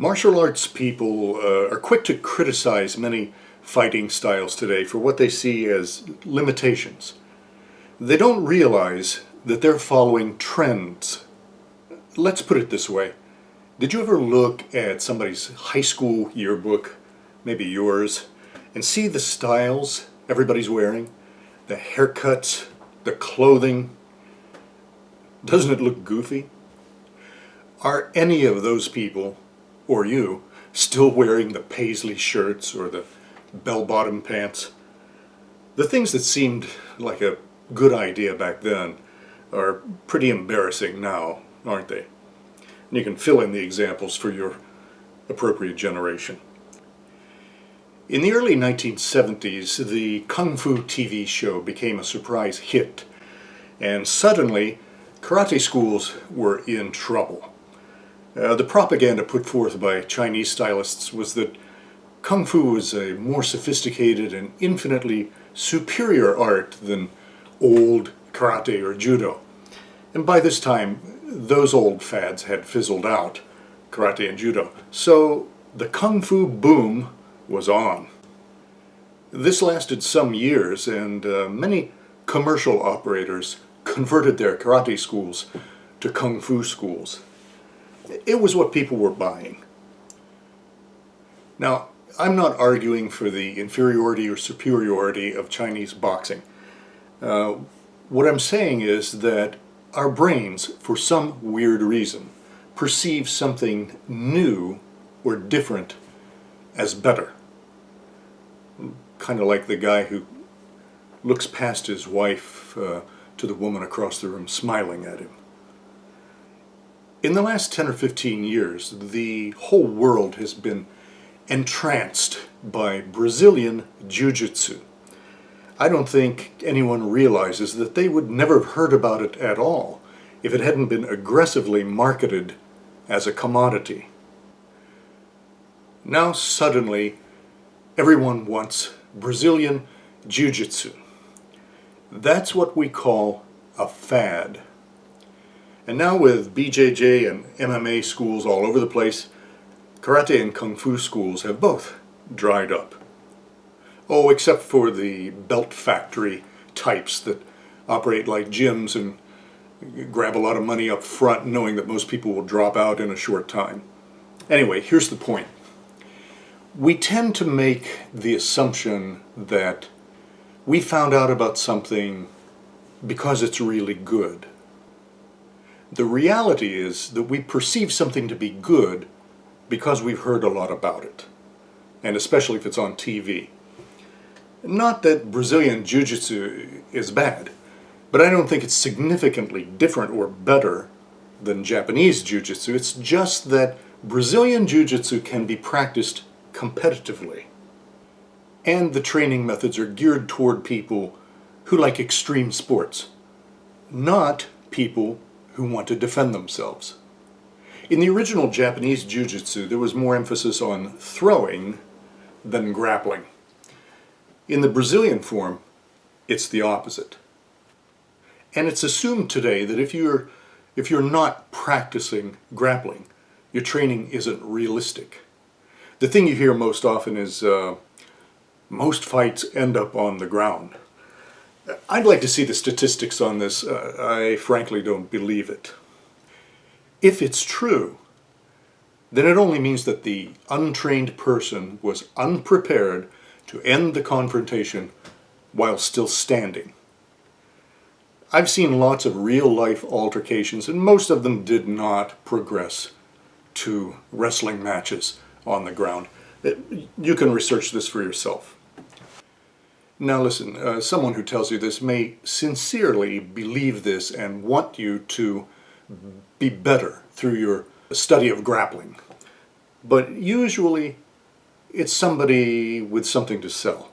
Martial arts people are quick to criticize many fighting styles today for what they see as limitations. They don't realize that they're following trends. Let's put it this way. Did you ever look at somebody's high school yearbook, maybe yours, and see the styles everybody's wearing? The haircuts, the clothing? Doesn't it look goofy? Are any of those people, or you, still wearing the paisley shirts or the bell-bottom pants? The things that seemed like a good idea back then are pretty embarrassing now, aren't they? And you can fill in the examples for your appropriate generation. In the early 1970s, the Kung Fu TV show became a surprise hit, and suddenly karate schools were in trouble. The propaganda put forth by Chinese stylists was that Kung Fu was a more sophisticated and infinitely superior art than old karate or judo. And by this time, those old fads had fizzled out, karate and judo. So the Kung Fu boom was on. This lasted some years, and many commercial operators converted their karate schools to Kung Fu schools. It was what people were buying. Now, I'm not arguing for the inferiority or superiority of Chinese boxing. What I'm saying is that our brains, for some weird reason, perceive something new or different as better. Kind of like the guy who looks past his wife to the woman across the room smiling at him. In the last 10 or 15 years, the whole world has been entranced by Brazilian Jiu-Jitsu. I don't think anyone realizes that they would never have heard about it at all if it hadn't been aggressively marketed as a commodity. Now suddenly, everyone wants Brazilian Jiu-Jitsu. That's what we call a fad. And now with BJJ and MMA schools all over the place, karate and kung fu schools have both dried up. Oh, except for the belt factory types that operate like gyms and grab a lot of money up front knowing that most people will drop out in a short time. Anyway, here's the point. We tend to make the assumption that we found out about something because it's really good. The reality is that we perceive something to be good because we've heard a lot about it, and especially if it's on TV. Not that Brazilian Jiu-Jitsu is bad, but I don't think it's significantly different or better than Japanese Jiu-Jitsu. It's just that Brazilian Jiu-Jitsu can be practiced competitively, and the training methods are geared toward people who like extreme sports, not people who want to defend themselves. In the original Japanese Jiu-Jitsu, there was more emphasis on throwing than grappling. In the Brazilian form, it's the opposite. And it's assumed today that if you're not practicing grappling, your training isn't realistic. The thing you hear most often is, most fights end up on the ground. I'd like to see the statistics on this. I frankly don't believe it. If it's true, then it only means that the untrained person was unprepared to end the confrontation while still standing. I've seen lots of real-life altercations, and most of them did not progress to wrestling matches on the ground. You can research this for yourself. Now listen, someone who tells you this may sincerely believe this and want you to be better through your study of grappling. But usually it's somebody with something to sell.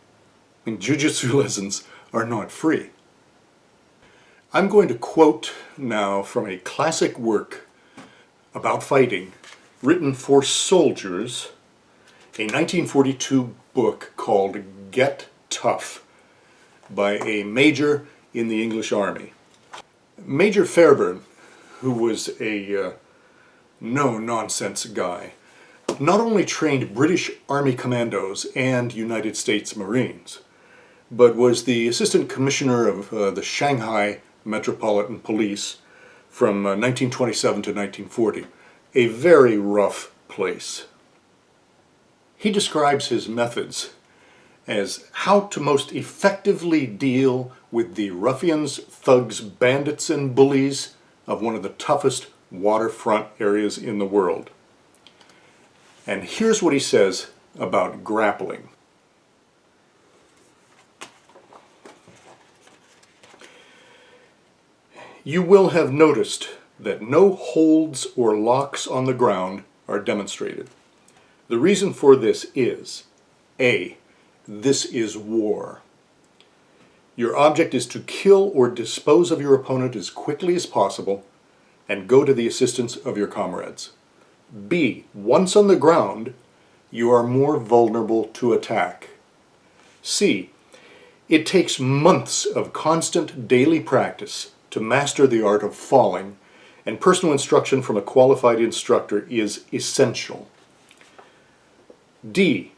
I mean, jiu-jitsu lessons are not free. I'm going to quote now from a classic work about fighting written for soldiers, a 1942 book called Get Tough by a major in the English Army. Major Fairburn, who was a no-nonsense guy, not only trained British Army Commandos and United States Marines, but was the Assistant Commissioner of the Shanghai Metropolitan Police from 1927 to 1940. A very rough place. He describes his methods as how to most effectively deal with the ruffians, thugs, bandits, and bullies of one of the toughest waterfront areas in the world. And here's what he says about grappling. You will have noticed that no holds or locks on the ground are demonstrated. The reason for this is, A, this is war. Your object is to kill or dispose of your opponent as quickly as possible and go to the assistance of your comrades. B, once on the ground, you are more vulnerable to attack. C, it takes months of constant daily practice to master the art of falling, and personal instruction from a qualified instructor is essential. D,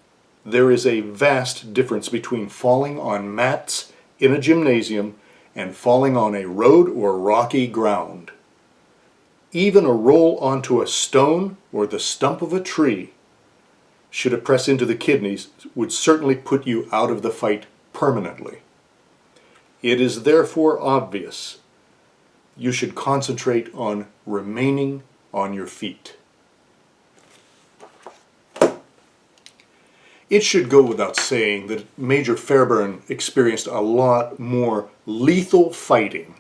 there is a vast difference between falling on mats in a gymnasium and falling on a road or rocky ground. Even a roll onto a stone or the stump of a tree, should it press into the kidneys, would certainly put you out of the fight permanently. It is therefore obvious you should concentrate on remaining on your feet. It should go without saying that Major Fairbairn experienced a lot more lethal fighting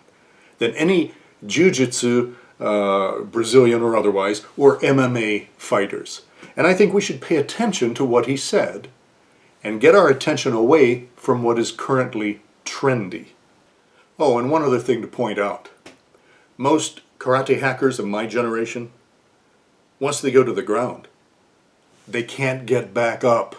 than any jiu-jitsu, Brazilian or otherwise, or MMA fighters. And I think we should pay attention to what he said and get our attention away from what is currently trendy. Oh, and one other thing to point out. Most karate hackers of my generation, once they go to the ground, they can't get back up.